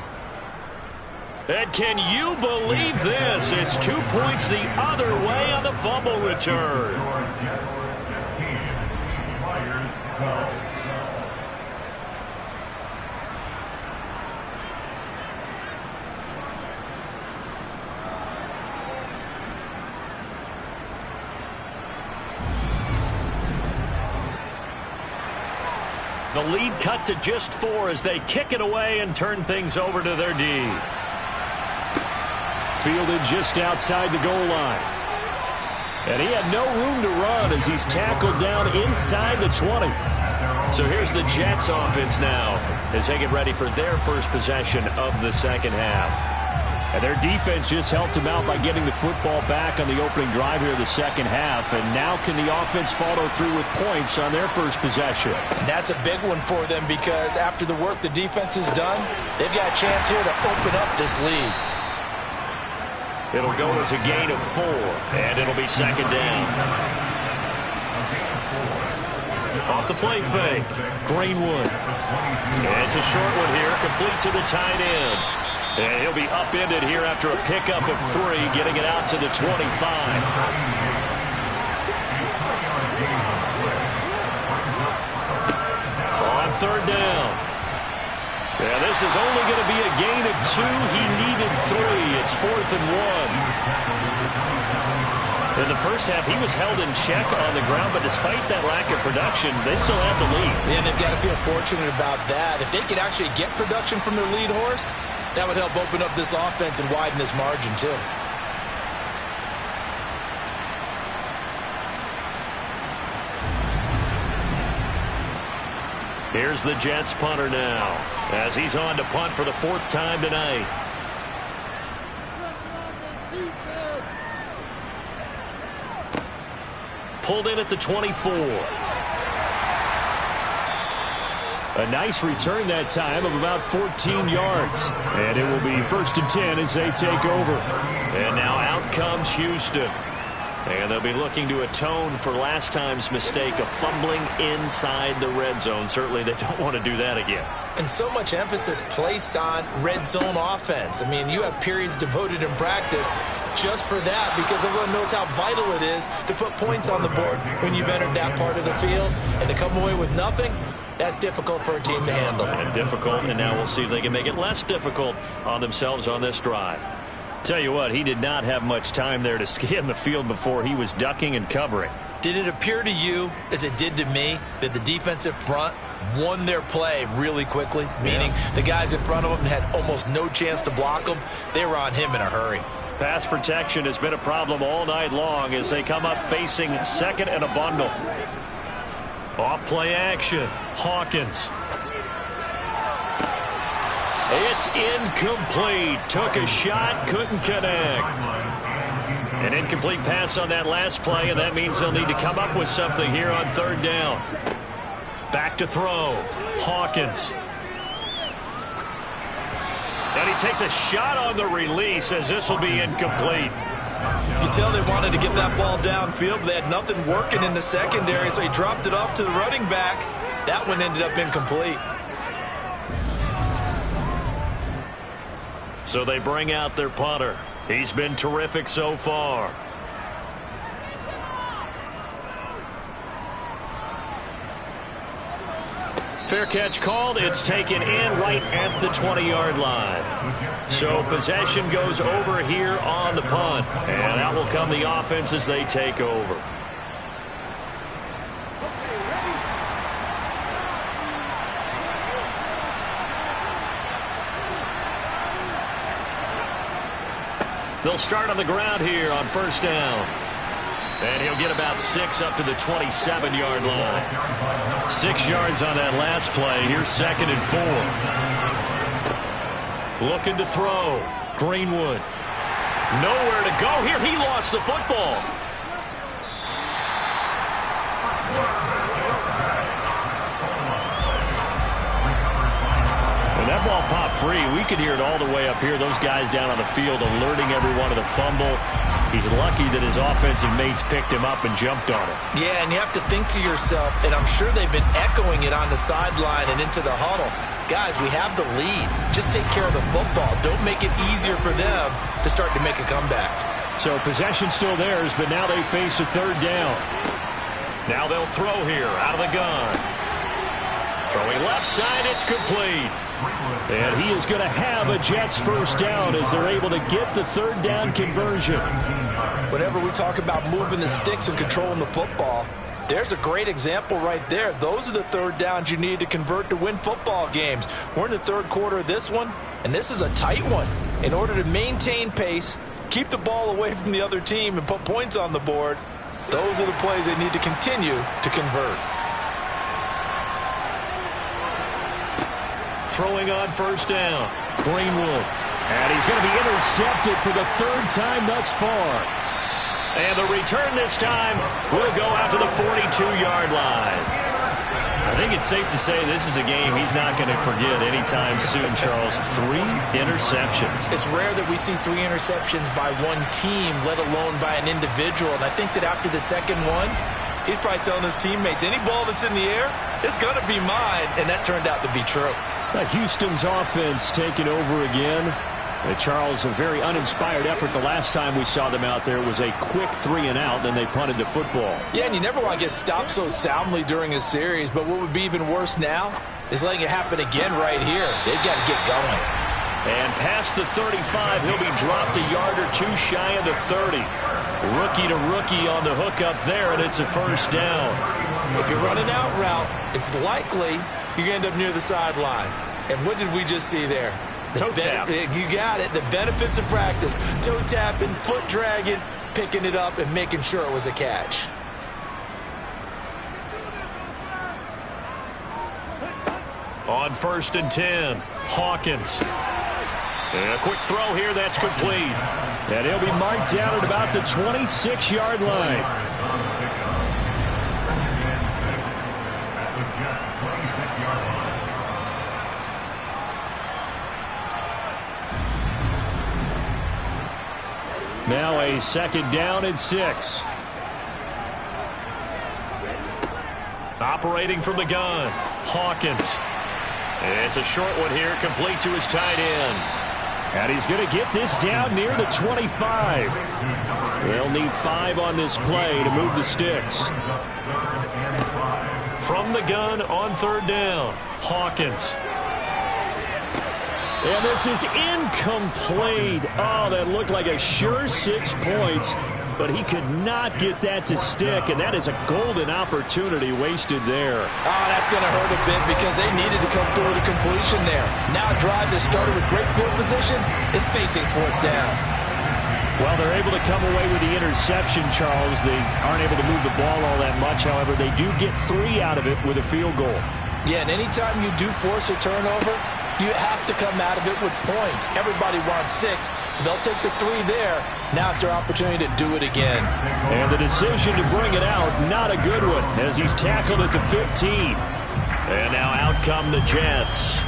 And can you believe this? It's 2 points the other way on the fumble return. Jets 16, Flyers 12. The lead cut to just 4 as they kick it away and turn things over to their D. Fielded just outside the goal line. And he had no room to run as he's tackled down inside the 20. So here's the Jets offense now as they get ready for their first possession of the second half. And their defense just helped them out by getting the football back on the opening drive here in the second half. And now can the offense follow through with points on their first possession? And that's a big one for them, because after the work the defense has done, they've got a chance here to open up this lead. It'll go as a gain of 4, and it'll be second down. Off the play fake, Greenwood. And it's a short one here, complete to the tight end. And he'll be upended here after a pickup of 3, getting it out to the 25. On third down. Yeah, this is only going to be a gain of 2. He needed 3. It's 4th and 1. In the first half, he was held in check on the ground, but despite that lack of production, they still have the lead. And they've got to feel fortunate about that. If they could actually get production from their lead horse, that would help open up this offense and widen this margin too. Here's the Jets punter now as he's on to punt for the 4th time tonight. Pulled in at the 24. A nice return that time of about 14 yards. And it will be 1st and 10 as they take over. And now out comes Houston. And they'll be looking to atone for last time's mistake of fumbling inside the red zone. Certainly they don't want to do that again. And so much emphasis placed on red zone offense. I mean, you have periods devoted in practice just for that, because everyone knows how vital it is to put points on the board when you've entered that part of the field. And to come away with nothing, that's difficult for a team to handle. And difficult, and now we'll see if they can make it less difficult on themselves on this drive. Tell you what, he did not have much time there to scan the field before he was ducking and covering. Did it appear to you, as it did to me, that the defensive front won their play really quickly? Meaning the guys in front of them had almost no chance to block them. They were on him in a hurry. Pass protection has been a problem all night long as they come up facing 2nd and a bundle. Off play action. Hawkins. It's incomplete. Took a shot, couldn't connect. An incomplete pass on that last play, and that means they'll need to come up with something here on 3rd down. Back to throw. Hawkins. And he takes a shot on the release as this will be incomplete. You can tell they wanted to get that ball downfield, but they had nothing working in the secondary, so he dropped it off to the running back. That one ended up incomplete. So they bring out their punter. He's been terrific so far. Fair catch called. It's taken in right at the 20-yard line. So possession goes over here on the punt. And out will come the offense as they take over. They'll start on the ground here on first down. And he'll get about 6 up to the 27-yard line. 6 yards on that last play. Here's 2nd and 4. Looking to throw. Greenwood. Nowhere to go here. He lost the football. And that ball popped free. We could hear it all the way up here. Those guys down on the field alerting everyone of the fumble. He's lucky that his offensive mates picked him up and jumped on him. Yeah, and you have to think to yourself, and I'm sure they've been echoing it on the sideline and into the huddle. Guys, we have the lead. Just take care of the football. Don't make it easier for them to start to make a comeback. So possession still theirs, but now they face a 3rd down. Now they'll throw here out of the gun. Throwing left side, it's complete. And he is going to have a Jets first down as they're able to get the 3rd down conversion. Whenever we talk about moving the sticks and controlling the football, there's a great example right there. Those are the 3rd downs you need to convert to win football games. We're in the 3rd quarter of this one, and this is a tight one. In order to maintain pace, keep the ball away from the other team, and put points on the board, those are the plays they need to continue to convert. Throwing on first down. Greenwood. And he's going to be intercepted for the 3rd time thus far. And the return this time will go out to the 42-yard line. I think it's safe to say this is a game he's not going to forget anytime soon, Charles. 3 interceptions. It's rare that we see 3 interceptions by one team, let alone by an individual. And I think that after the second one, he's probably telling his teammates, any ball that's in the air, it's going to be mine. And that turned out to be true. Houston's offense taking over again. Charles, a very uninspired effort the last time we saw them out there. It was a quick 3 and out, then they punted the football. Yeah, and you never want to get stopped so soundly during a series, but what would be even worse now is letting it happen again right here. They've got to get going. And past the 35, he'll be dropped a yard or 2 shy of the 30. Rookie to rookie on the hook up there, and it's a first down. If you're running out route, it's likely you're going to end up near the sideline. And what did we just see there? Toe tap. You got it. The benefits of practice. Toe tapping, foot dragging, picking it up, and making sure it was a catch. On 1st and 10, Hawkins. And a quick throw here, that's complete. And he'll be marked down at about the 26-yard line. Now a 2nd down and 6. Operating from the gun, Hawkins. It's a short one here, complete to his tight end. And he's going to get this down near the 25. They'll need 5 on this play to move the sticks. From the gun on 3rd down, Hawkins. And this is incomplete. Oh, that looked like a sure 6 points, but he could not get that to stick, and that is a golden opportunity wasted there. Oh, that's going to hurt a bit because they needed to come through the completion there. Now a drive that started with great field position is facing 4th down. Well, they're able to come away with the interception, Charles. They aren't able to move the ball all that much. However, they do get 3 out of it with a field goal. Yeah, and anytime you do force a turnover, you have to come out of it with points. Everybody wants 6. They'll take the 3 there. Now it's their opportunity to do it again. And the decision to bring it out, not a good one, as he's tackled at the 15. And now out come the Jets.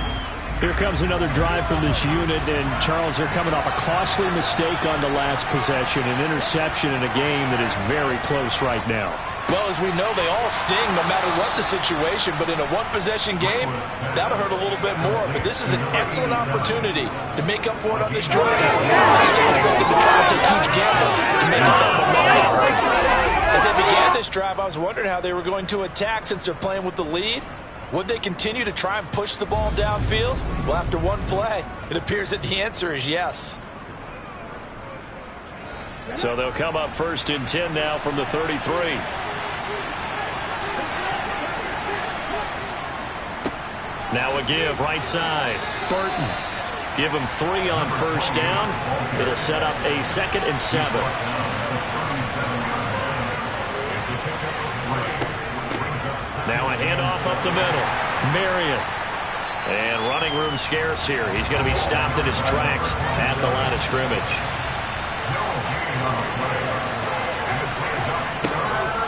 Here comes another drive from this unit, and Charles, they're coming off a costly mistake on the last possession, an interception in a game that is very close right now. Well, as we know, they all sting no matter what the situation, but in a one-possession game, that'll hurt a little bit more. But this is an excellent opportunity to make up for it on this drive. I still expect them to try to take huge gambles to make it that momentum. As they began this drive, I was wondering how they were going to attack since they're playing with the lead. Would they continue to try and push the ball downfield? Well, after one play, it appears that the answer is yes. So they'll come up 1st and 10 now from the 33. Now a give right side. Burton. Give him 3 on 1st down. It'll set up a 2nd and 7. Now a handoff up the middle. Marion. And running room scarce here. He's going to be stopped in his tracks at the line of scrimmage.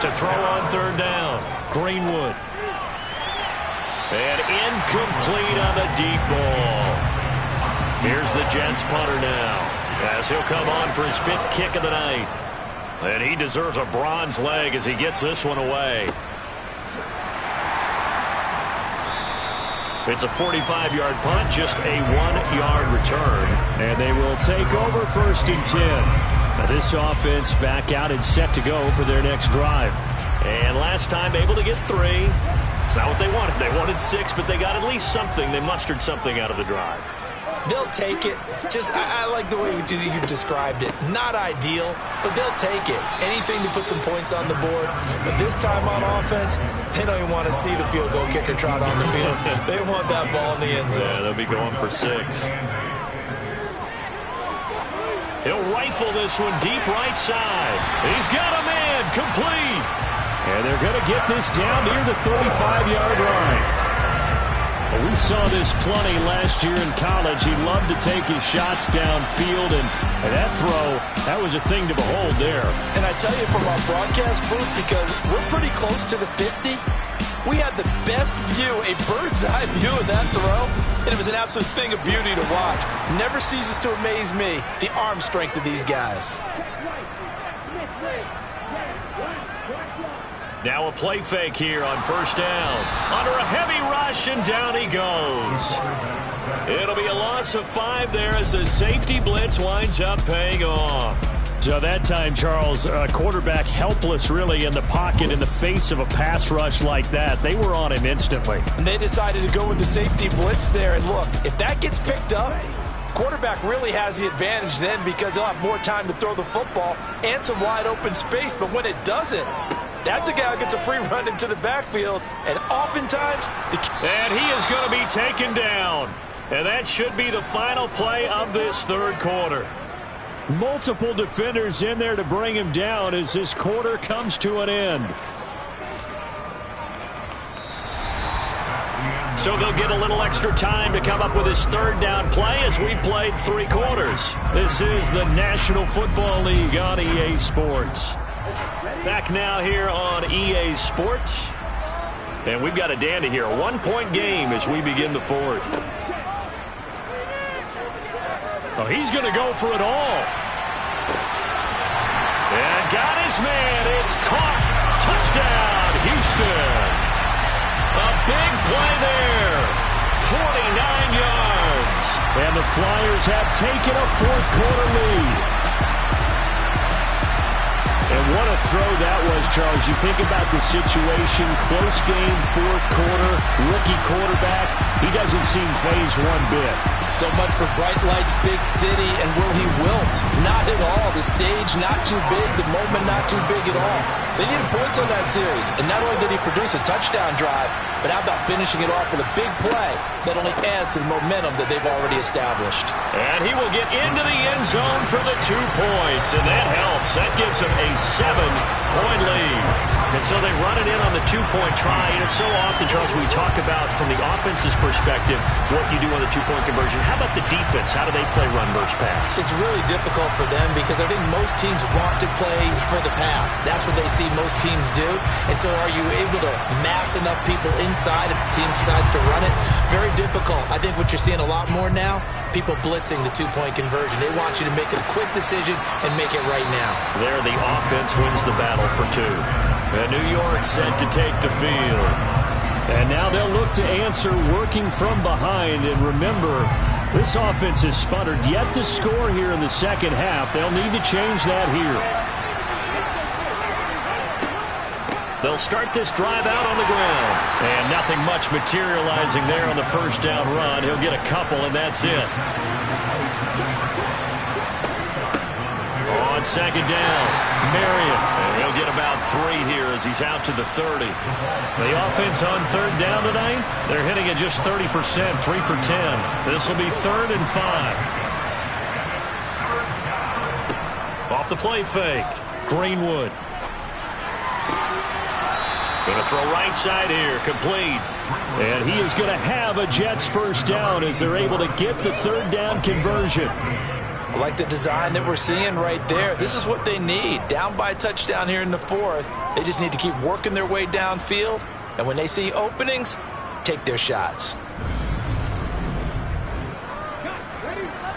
To throw on 3rd down. Greenwood. And incomplete on the deep ball. Here's the Jets punter now, as he'll come on for his 5th kick of the night. And he deserves a bronze leg as he gets this one away. It's a 45-yard punt, just a 1-yard return. And they will take over 1st and 10. Now this offense back out and set to go for their next drive. And last time able to get 3. It's not what they wanted. They wanted 6, but they got at least something. They mustered something out of the drive. They'll take it. I like the way you've described it. Not ideal, but they'll take it. Anything to put some points on the board. But this time on offense, they don't even want to see the field goal kicker trot on the field. They want that ball in the end zone. Yeah, they'll be going for 6. He'll rifle this one deep right side. He's got a man complete. And they're going to get this down near the 35-yard line. Well, we saw this plenty last year in college. He loved to take his shots downfield, and that throw, that was a thing to behold there. And I tell you from our broadcast booth, because we're pretty close to the 50, we had the best view, a bird's-eye view of that throw, and it was an absolute thing of beauty to watch. Never ceases to amaze me, the arm strength of these guys. Now a play fake here on 1st down. Under a heavy rush, and down he goes. It'll be a loss of 5 there as the safety blitz winds up paying off. So that time, Charles, quarterback helpless really in the pocket in the face of a pass rush like that. They were on him instantly. And they decided to go with the safety blitz there. And look, if that gets picked up, quarterback really has the advantage then because he'll have more time to throw the football and some wide open space. But when it doesn't, that's a guy who gets a free run into the backfield, and oftentimes... And he is going to be taken down. And that should be the final play of this 3rd quarter. Multiple defenders in there to bring him down as this quarter comes to an end. So they'll get a little extra time to come up with his 3rd down play as we've played 3 quarters. This is the National Football League on EA Sports. Back now here on EA Sports. And we've got a dandy here. A 1-point game as we begin the 4th. Oh, he's going to go for it all. And got his man. It's caught. Touchdown, Houston. A big play there. 49 yards. And the Flyers have taken a 4th quarter lead. And what a throw that was, Charles. You think about the situation, close game, 4th quarter, rookie quarterback. He doesn't seem fazed one bit. So much for bright lights, big city, and will he wilt? Not at all. The stage not too big, the moment not too big at all. They needed points on that series, and not only did he produce a touchdown drive, but how about finishing it off with a big play that only adds to the momentum that they've already established. And he will get into the end zone for the 2 points, and that helps. That gives him a 7-point lead. And so they run it in on the 2-point try, and it's so often, Charles, we talk about from the offense's perspective what you do on the 2-point conversion. How about the defense? How do they play run versus pass? It's really difficult for them because I think most teams want to play for the pass. That's what they see most teams do. And so are you able to mass enough people inside if the team decides to run it? Very difficult. I think what you're seeing a lot more now, people blitzing the 2-point conversion. They want you to make a quick decision and make it right now. There, the offense wins the battle for 2. And New York set to take the field. And now they'll look to answer working from behind. And remember, this offense has sputtered yet to score here in the second half. They'll need to change that here. They'll start this drive out on the ground. And nothing much materializing there on the first down run. He'll get a couple, and that's it. On second down, Marion. And he'll get about 3 here as he's out to the 30. The offense on third down tonight, they're hitting at just 30%, 3 for 10. This will be 3rd and 5. Off the play fake, Greenwood. Going to throw right side here, complete. And he is going to have a Jets first down as they're able to get the third down conversion. I like the design that we're seeing right there. This is what they need. Down by a touchdown here in the 4th. They just need to keep working their way downfield. And when they see openings, take their shots.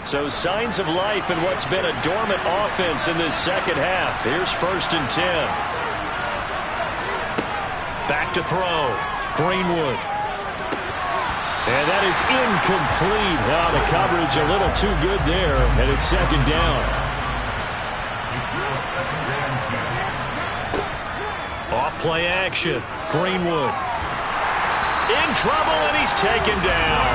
So signs of life in what's been a dormant offense in this second half. Here's 1st and 10. Back to throw, Greenwood. And that is incomplete. The coverage a little too good there, and it's 2nd down. Off play action, Greenwood. In trouble, and he's taken down.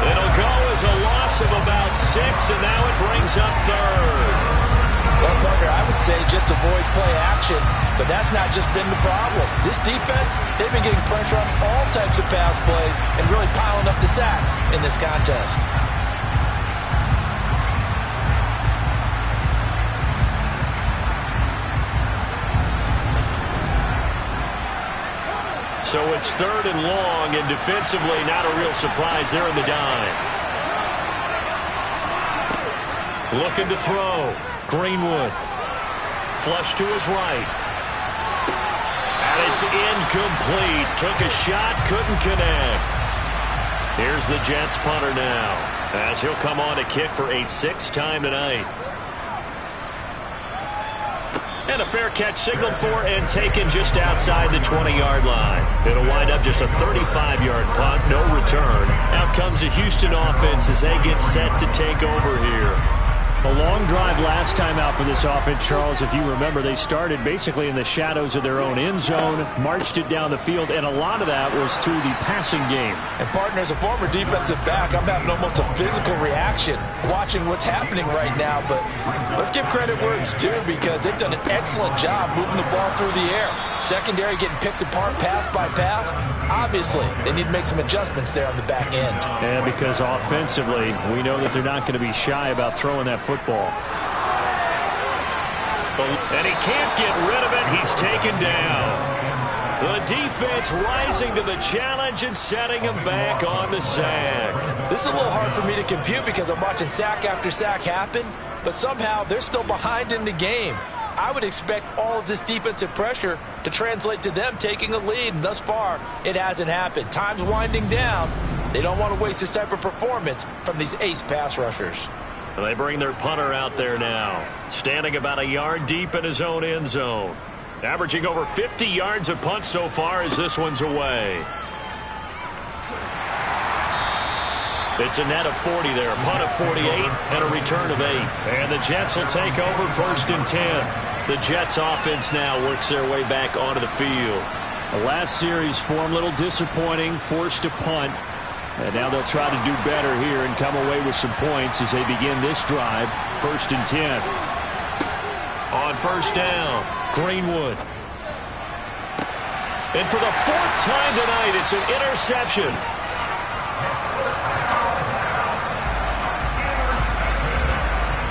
It'll go as a loss of about 6, and now it brings up 3rd. Well, partner, I would say just avoid play action, but that's not just been the problem. This defense, they've been getting pressure on all types of pass plays and really piling up the sacks in this contest. So it's 3rd and long, and defensively not a real surprise there in the dime. Looking to throw. Greenwood. Flush to his right. And it's incomplete. Took a shot, couldn't connect. Here's the Jets punter now, as he'll come on to kick for a 6th time tonight. And a fair catch signaled for and taken just outside the 20-yard line. It'll wind up just a 35-yard punt, no return. Out comes the Houston offense as they get set to take over here. A long drive last time out for this offense, Charles. If you remember, they started basically in the shadows of their own end zone, marched it down the field, and a lot of that was through the passing game. And, partner, as a former defensive back, I'm having almost a physical reaction watching what's happening right now. But let's give credit where it's due, because they've done an excellent job moving the ball through the air. Secondary getting picked apart pass by pass. Obviously, they need to make some adjustments there on the back end. And because offensively, we know that they're not going to be shy about throwing that football. And he can't get rid of it. He's taken down. The defense rising to the challenge and setting him back on the sack. This is a little hard for me to compute because I'm watching sack after sack happen, but somehow they're still behind in the game. I would expect all of this defensive pressure to translate to them taking a lead, and thus far, it hasn't happened. Time's winding down. They don't want to waste this type of performance from these ace pass rushers. They bring their punter out there now, standing about a yard deep in his own end zone. Averaging over 50 yards a punt so far as this one's away. It's a net of 40 there, a punt of 48, and a return of 8. And the Jets will take over 1st and 10. The Jets offense now works their way back onto the field. The last series for them, a little disappointing, forced to punt. And now they'll try to do better here and come away with some points as they begin this drive. 1st and 10. On 1st down, Greenwood. And for the 4th time tonight, it's an interception.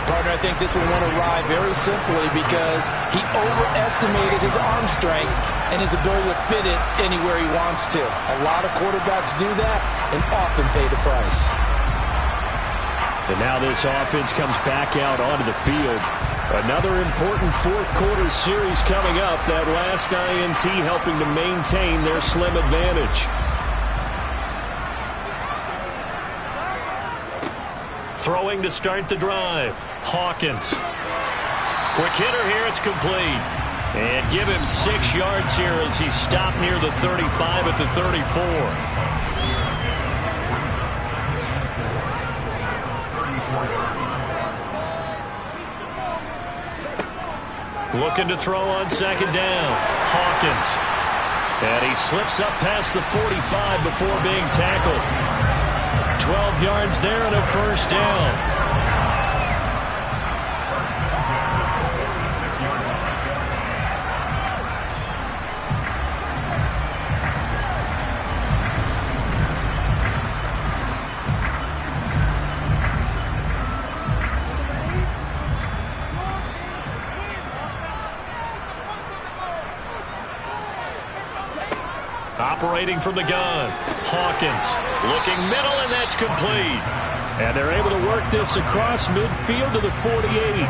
Partner, I think this one went awry very simply because he overestimated his arm strength and his ability to fit it anywhere he wants to. A lot of quarterbacks do that and often pay the price. And now this offense comes back out onto the field. Another important 4th quarter series coming up. That last INT helping to maintain their slim advantage. Throwing to start the drive, Hawkins. Quick hitter here, it's complete. And give him 6 yards here as he's stopped near the 35 at the 34. Looking to throw on 2nd down, Hawkins. And he slips up past the 45 before being tackled. 12 yards there and a first down. Operating from the gun, Hawkins looking middle, and that's complete. And they're able to work this across midfield to the 48.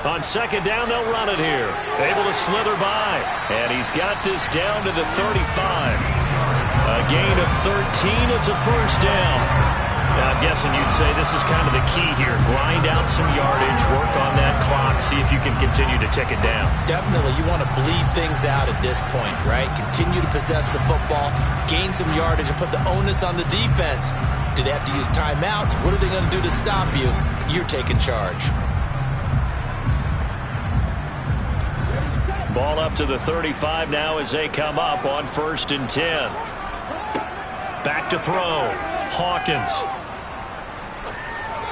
On second down, they'll run it here. Able to slither by. And he's got this down to the 35. A gain of 13. It's a first down. Now, I'm guessing you'd say this is kind of the key here. Grind out some yardage, work on that clock, see if you can continue to tick it down. Definitely. You want to bleed things out at this point, right? Continue to possess the football, gain some yardage, and put the onus on the defense. Do they have to use timeouts? What are they going to do to stop you? You're taking charge. Ball up to the 35 now as they come up on 1st and 10. Back to throw. Hawkins.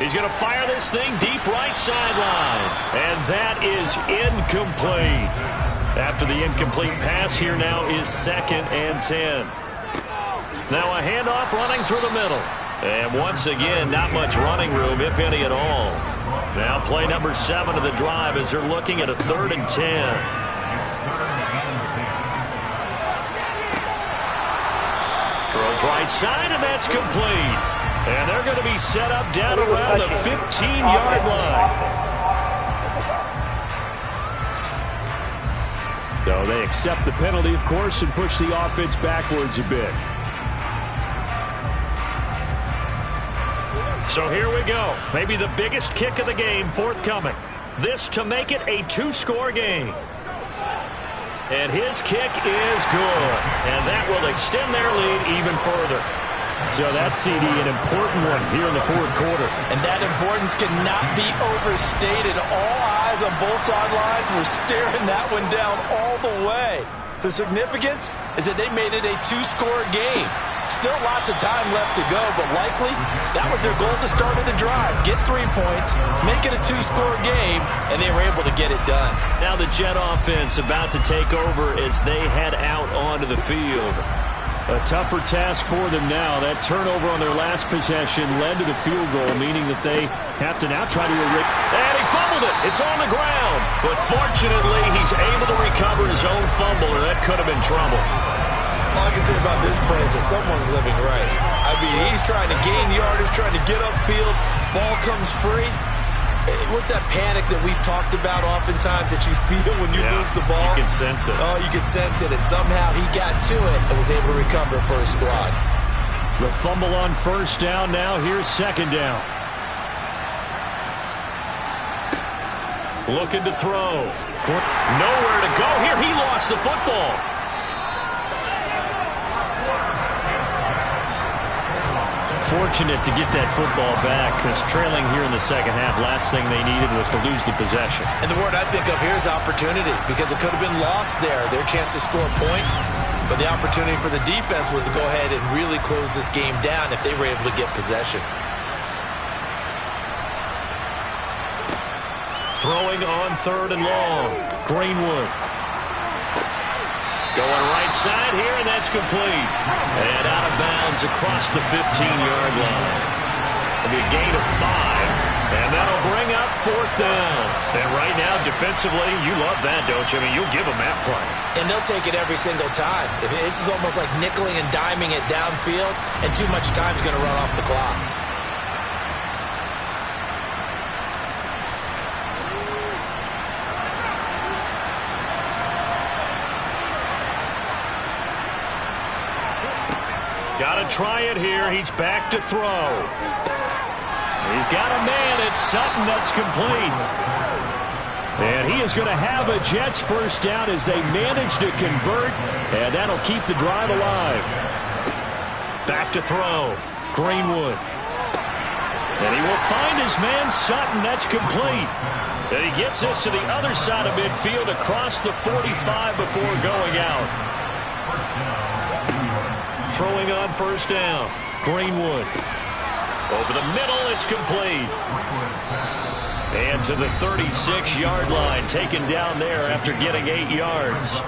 He's going to fire this thing deep right sideline. And that is incomplete. After the incomplete pass, here now is 2nd and 10. Now a handoff running through the middle. And once again, not much running room, if any at all. Now play number 7 of the drive as they're looking at a 3rd and 10. Throws right side, and that's complete. And they're going to be set up down around the 15-yard line. So they accept the penalty, of course, and push the offense backwards a bit. So here we go. Maybe the biggest kick of the game forthcoming. This to make it a 2-score game. And his kick is good. And that will extend their lead even further. So that's, CD, an important one here in the 4th quarter. And that importance cannot be overstated. All eyes on both sidelines were staring that one down all the way. The significance is that they made it a 2-score game. Still lots of time left to go, but likely that was their goal at the start of the drive. Get 3 points, make it a 2-score game, and they were able to get it done. Now the Jet offense about to take over as they head out onto the field. A tougher task for them now. That turnover on their last possession led to the field goal, meaning that they have to now try to and he fumbled it. It's on the ground. But fortunately, he's able to recover his own fumble, or that could have been trouble. All I can say about this play is that someone's living right. I mean, he's trying to gain yardage, trying to get upfield. Ball comes free. What's that panic that we've talked about oftentimes that you feel when you lose the ball? You can sense it. Oh, you can sense it. And somehow he got to it and was able to recover it for his squad. The fumble on 1st down now. Here's 2nd down. Looking to throw. Nowhere to go here. He lost the football. Fortunate to get that football back, because trailing here in the 2nd half, last thing they needed was to lose the possession. And the word I think of here is opportunity, because it could have been lost there, their chance to score points. But the opportunity for the defense was to go ahead and really close this game down if they were able to get possession. Throwing on 3rd and long. Greenwood. Going right side here, and that's complete. And out of bounds across the 15-yard line. It'll be a gain of 5. And that'll bring up 4th down. And right now, defensively, you love that, don't you? I mean, you'll give them that play. And they'll take it every single time. This is almost like nickeling and diming it downfield, and too much time's going to run off the clock. Got to try it here. He's back to throw. He's got a man. It's Sutton. That's complete. And he is going to have a Jets first down as they manage to convert, and that'll keep the drive alive. Back to throw. Greenwood. And he will find his man Sutton. That's complete. And he gets this to the other side of midfield across the 45 before going out. Throwing on first down. Greenwood. Over the middle, it's complete. And to the 36-yard line, taken down there after getting 8 yards.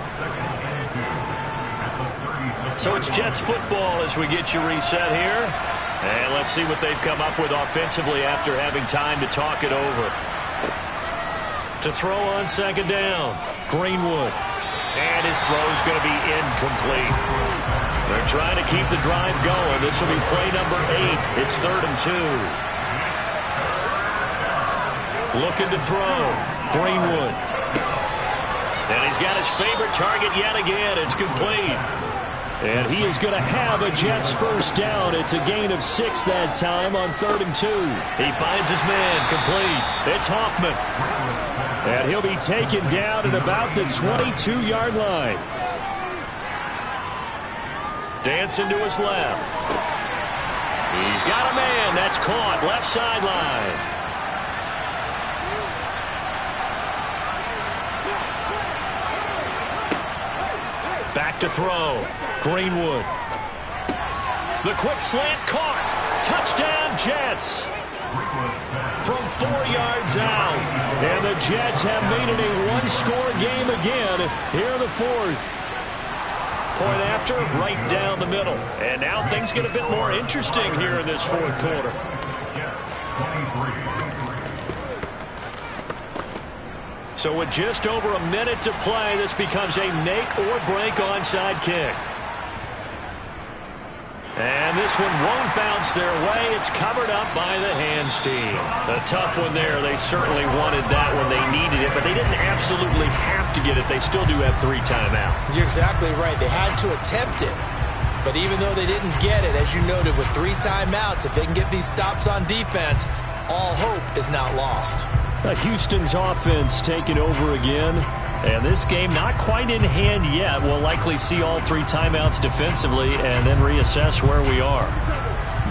So it's Jets football as we get you reset here. And let's see what they've come up with offensively after having time to talk it over. To throw on second down, Greenwood. And his throw's going to be incomplete. They're trying to keep the drive going. This will be play number 8. It's 3rd and 2. Looking to throw, Greenwood. And he's got his favorite target yet again. It's complete. And he is going to have a Jets first down. It's a gain of 6 that time on 3rd and 2. He finds his man, complete. It's Hoffman. And he'll be taken down at about the 22-yard line. Dancing to his left. He's got a man. That's caught. Left sideline. Back to throw. Greenwood. The quick slant caught. Touchdown, Jets. From 4 yards out. And the Jets have made it a one-score game again here in the 4th. Point after, right down the middle. And now things get a bit more interesting here in this 4th quarter. So with just over a minute to play, this becomes a make-or-break onside kick. And this one won't bounce their way. It's covered up by the hands team. A tough one there. They certainly wanted that when they needed it, but they didn't absolutely have to get it. They still do have 3 timeouts. You're exactly right. They had to attempt it. But even though they didn't get it, as you noted, with 3 timeouts, if they can get these stops on defense, all hope is not lost. Houston's offense taking over again. And this game not quite in hand yet. We'll likely see all 3 timeouts defensively and then reassess where we are.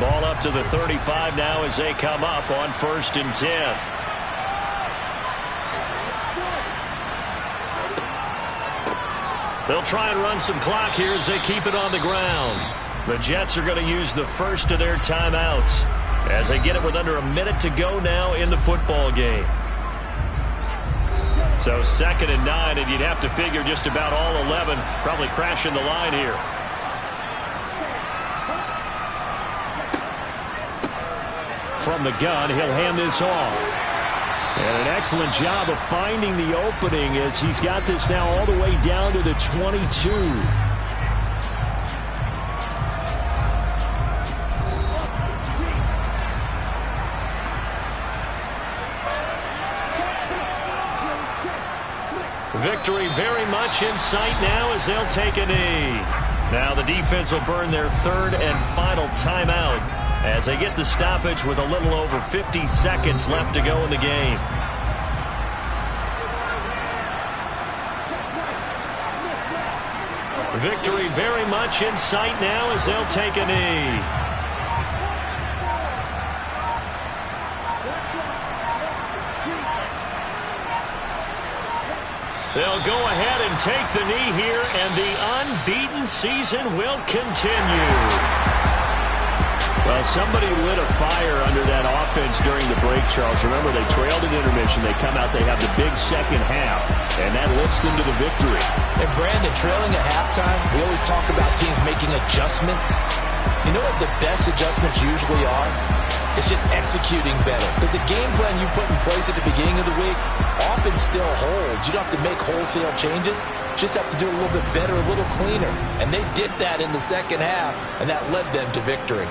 Ball up to the 35 now as they come up on 1st and 10. They'll try and run some clock here as they keep it on the ground. The Jets are going to use the first of their timeouts as they get it with under a minute to go now in the football game. So 2nd and 9, and you'd have to figure just about all 11 probably crashing the line here. From the gun, he'll hand this off. And an excellent job of finding the opening as he's got this now all the way down to the 22. Victory very much in sight now as they'll take a knee. Now the defense will burn their 3rd and final timeout as they get the stoppage with a little over 50 seconds left to go in the game. Victory very much in sight now as they'll take a knee. They'll go ahead and take the knee here, and the unbeaten season will continue. Well, somebody lit a fire under that offense during the break, Charles. Remember, they trailed at intermission. They come out, they have the big second half, and that lifts them to the victory. And Brandon, trailing at halftime, we always talk about teams making adjustments. You know what the best adjustments usually are? It's just executing better. Because the game plan you put in place at the beginning of the week often still holds. You don't have to make wholesale changes. You just have to do it a little bit better, a little cleaner. And they did that in the second half, and that led them to victory.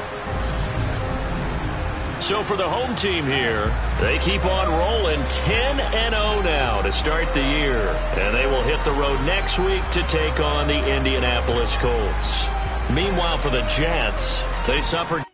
So for the home team here, they keep on rolling 10-0 now to start the year. And they will hit the road next week to take on the Indianapolis Colts. Meanwhile, for the Jets, they suffered